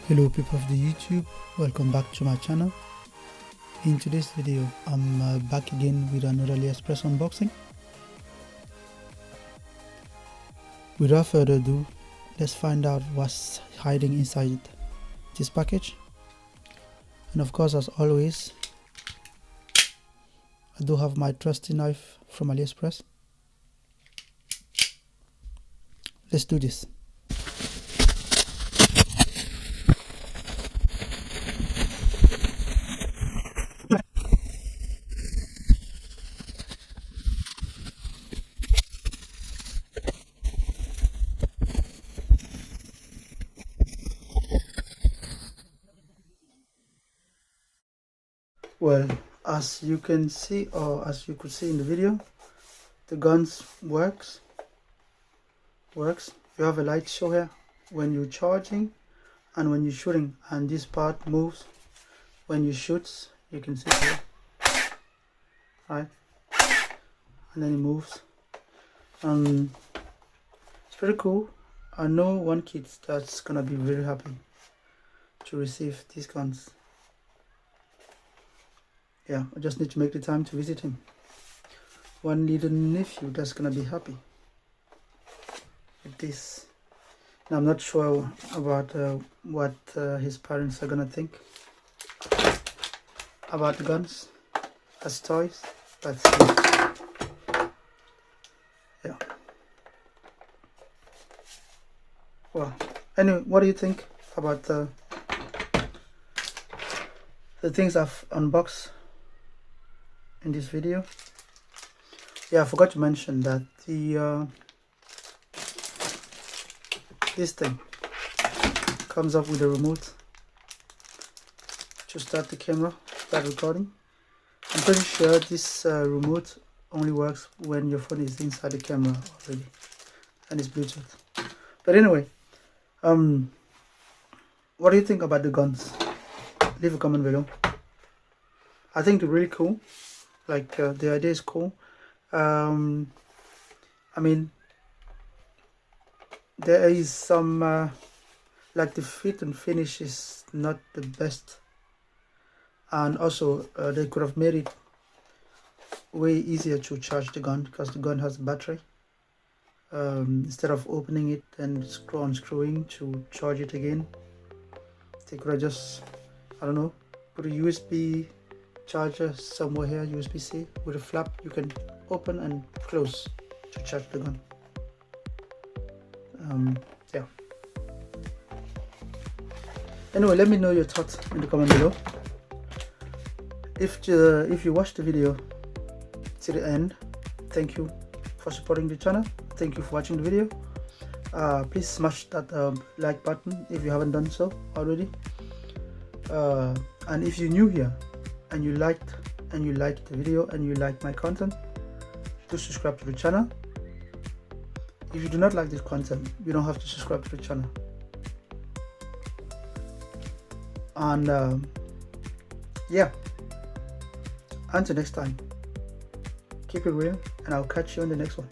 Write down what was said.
Hello people of the YouTube, welcome back to my channel. In today's video I'm back again with another AliExpress unboxing. Without further ado, let's find out what's hiding inside this package. And of course, as always, I do have my trusty knife from AliExpress. Let's do this. Well, as you can see, or as you could see in the video, the guns works. You have a light show here when you're charging and when you're shooting, and this part moves when you shoot. You can see here, right? And then it moves. It's pretty cool. I know one kid that's gonna be very happy to receive these guns. Yeah, I just need to make the time to visit him. One little nephew that's gonna be happy with this. Now, I'm not sure about what his parents are gonna think about the guns as toys, but yeah. Well, anyway, what do you think about the things I've unboxed in this video? Yeah, I forgot to mention that the this thing comes up with a remote to start the camera, start recording. I'm pretty sure this remote only works when your phone is inside the camera already, and it's Bluetooth. But anyway, what do you think about the guns? Leave a comment below. I think they're really cool. Like the idea is cool. I mean, there is some like the fit and finish is not the best, and also they could have made it way easier to charge the gun, because the gun has a battery. Instead of opening it and unscrewing to charge it again, they could have just, I don't know, put a USB charger somewhere here, USB-C with a flap you can open and close to charge the gun. Yeah. Anyway, let me know your thoughts in the comment below. If you watched the video to the end, thank you for supporting the channel. Thank you for watching the video. Please smash that like button if you haven't done so already. And if you're new here and you liked the video and you like my content, do subscribe to the channel. If you do not like this content, you don't have to subscribe to the channel. And yeah, until next time, keep it real, and I'll catch you on the next one.